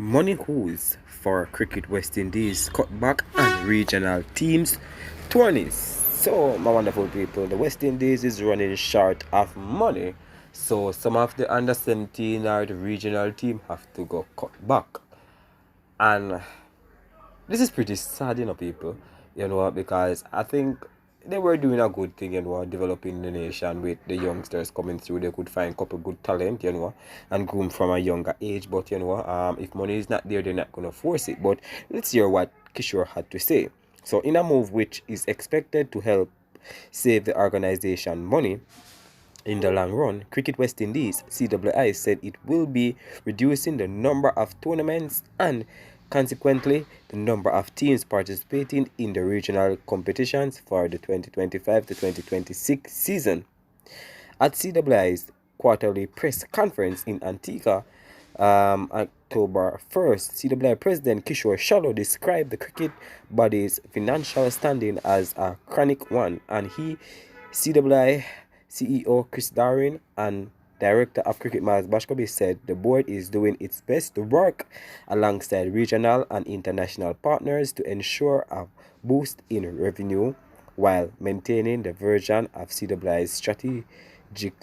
Money holes for Cricket West Indies cutback and regional teams tourneys. So, my wonderful people, the West Indies is running short of money. So, some of the under 17 or the regional team have to go cut back. And this is pretty sad, people, because I think they were doing a good thing, developing the nation with the youngsters coming through. They could find a couple good talent, and groom from a younger age. But, if money is not there, they're not going to force it. But let's hear what Kishore had to say. So, in a move which is expected to help save the organization money, in the long run, Cricket West Indies (CWI) said it will be reducing the number of tournaments and consequently the number of teams participating in the regional competitions for the 2025 to 2026 season. At CWI's quarterly press conference in Antigua, October 1st, CWI President Kishore Shallow described the cricket body's financial standing as a chronic one, and CWI CEO Chris Darwin and Director of Cricket Miles Bashkobi said the board is doing its best to work alongside regional and international partners to ensure a boost in revenue while maintaining the version of CWI's strategic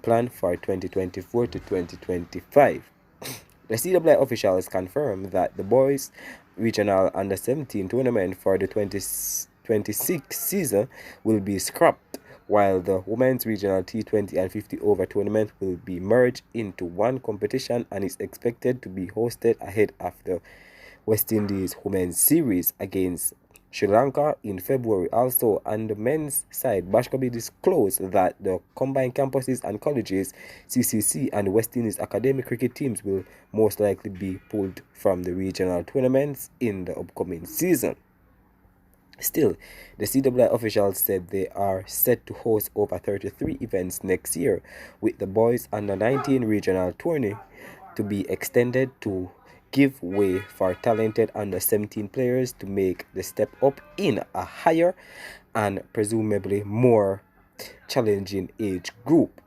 plan for 2024 to 2025. The CWI officials confirmed that the boys' regional under 17 tournament for the 2026 season will be scrapped, while the women's regional T20 and 50 over tournament will be merged into one competition and is expected to be hosted ahead of the West Indies Women's Series against Sri Lanka in February. Also, on the men's side, Bashkobi disclosed that the combined campuses and colleges, CCC, and West Indies academic cricket teams will most likely be pulled from the regional tournaments in the upcoming season. Still, the CWI officials said they are set to host over 33 events next year, with the boys under 19 regional tourney to be extended to give way for talented under 17 players to make the step up in a higher and presumably more challenging age group.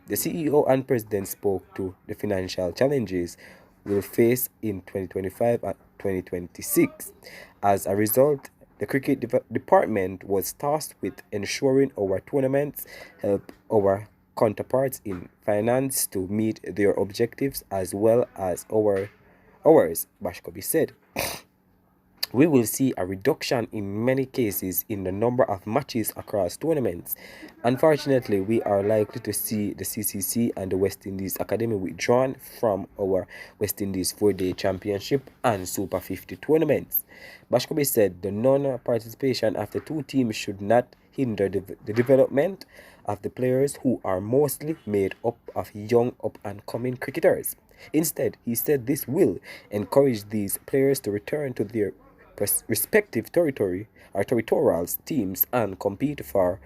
The CEO and president spoke to the financial challenges we'll face in 2025 and 2026. As a result, the cricket department was tasked with ensuring our tournaments help our counterparts in finance to meet their objectives as well as ours, Bashkobi said. We will see a reduction in many cases in the number of matches across tournaments. Unfortunately, we are likely to see the CCC and the West Indies Academy withdrawn from our West Indies 4-day championship and Super 50 tournaments. Bashkobi said the non-participation of the two teams should not hinder the development of the players who are mostly made up of young up-and-coming cricketers. Instead, he said this will encourage these players to return to their respective territorials teams and compete for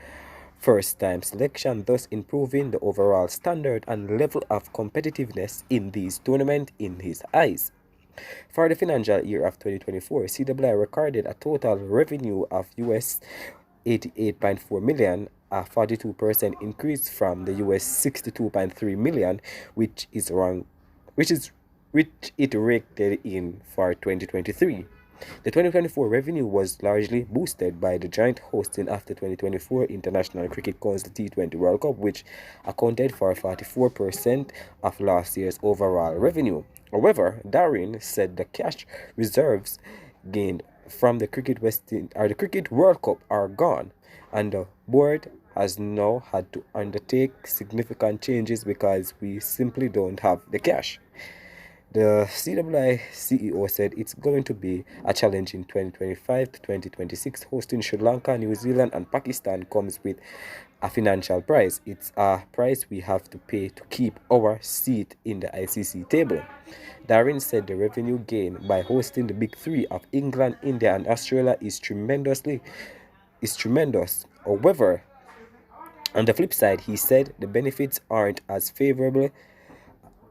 first-time selection, thus improving the overall standard and level of competitiveness in these tournaments in his eyes. For the financial year of 2024, CWI recorded a total revenue of US 88.4 million, a 42% increase from the US 62.3 million, which it raked in for 2023. The 2024 revenue was largely boosted by the joint hosting of the 2024 International Cricket Council T20 World Cup, which accounted for 44% of last year's overall revenue. However, Darwin said the cash reserves gained from the the Cricket World Cup are gone, and the board has now had to undertake significant changes because we simply don't have the cash. The CWI CEO said it's going to be a challenge in 2025 to 2026. Hosting Sri Lanka, New Zealand, and Pakistan comes with a financial price. It's a price we have to pay to keep our seat in the ICC table. Darwin said the revenue gain by hosting the big three of England, India, and Australia is tremendous. However, on the flip side, he said the benefits aren't as favorable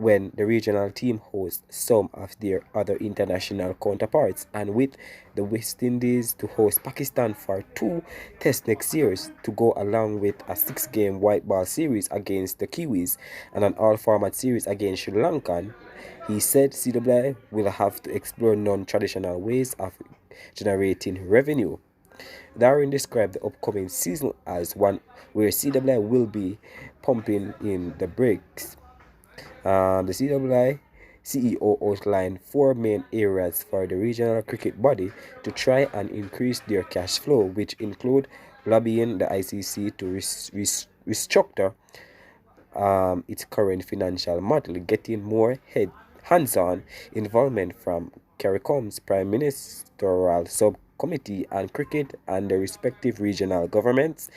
when the regional team hosts some of their other international counterparts, and with the West Indies to host Pakistan for 2 tests next year to go along with a 6-game white ball series against the Kiwis and an all-format series against Sri Lanka. He said CWI will have to explore non-traditional ways of generating revenue. Darren described the upcoming season as one where CWI will be pumping in the brakes. The CWI CEO outlined 4 main areas for the regional cricket body to try and increase their cash flow, which include lobbying the ICC to restructure its current financial model, getting more hands-on involvement from CARICOM's Prime Ministerial Subcommittee on Cricket and the respective regional governments,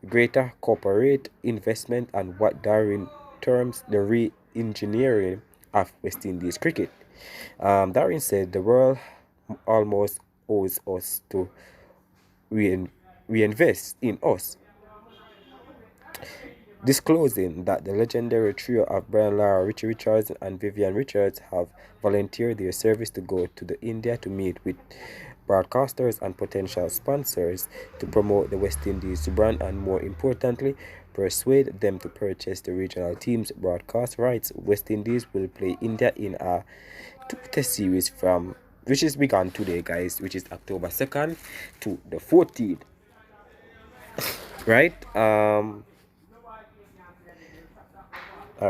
greater corporate investment, and what Darwin terms the re-engineering of West Indies cricket. Darwin said the world almost owes us to reinvest in us, disclosing that the legendary trio of Brian Lara, Richie Richards, and Vivian Richards have volunteered their service to go to India to meet with broadcasters and potential sponsors to promote the West Indies brand and, more importantly, persuade them to purchase the regional team's broadcast rights. West Indies will play India in a 2-test series from which is begun today, guys, which is October 2nd to the 14th. Right? All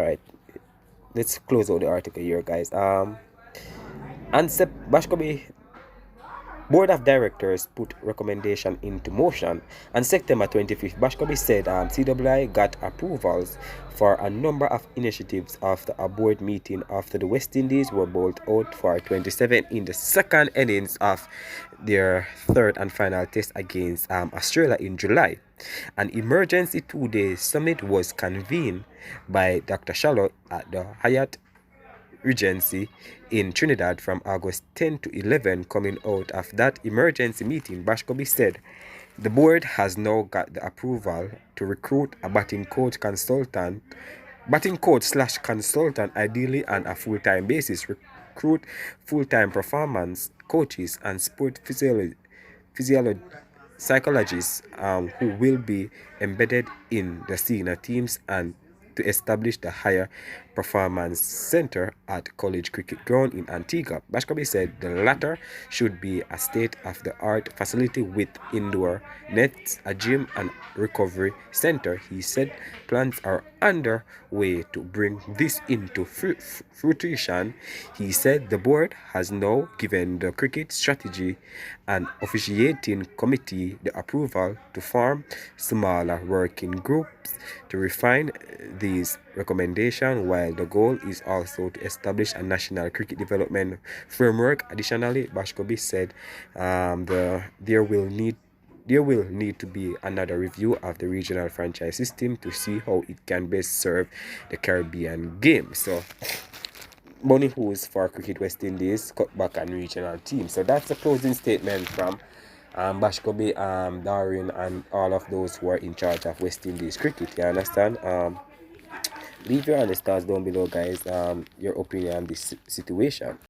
right, let's close out the article here, guys. And Bashkobi Board of Directors put recommendation into motion. On September 25th, Bashkobi said CWI got approvals for a number of initiatives after a board meeting after the West Indies were bowled out for 27 in the second innings of their third and final test against Australia in July. An emergency 2-day summit was convened by Dr. Shallow at the Hyatt Regency in Trinidad from August 10 to 11. Coming out of that emergency meeting, Bashkobi said the board has now got the approval to recruit a batting coach slash consultant, ideally on a full-time basis, recruit full-time performance coaches and sport psychologists who will be embedded in the senior teams, and to establish the Higher Performance Center at College Cricket Ground in Antigua. Bashkobi said the latter should be a state-of-the-art facility with indoor nets, a gym, and recovery center. He said plans are underway to bring this into fruition. He said the board has now given the Cricket Strategy and Officiating Committee the approval to form smaller working groups to refine these recommendations, while the goal is also to establish a national cricket development framework. Additionally, Bashkobi said there will need to be another review of the regional franchise system to see how it can best serve the Caribbean game. So, money who's for Cricket West Indies, cutback and regional team. So that's a closing statement from Bashkobi, Darwin, and all of those who are in charge of West Indies cricket. You understand? Leave your honest thoughts down below, guys. Your opinion on this situation.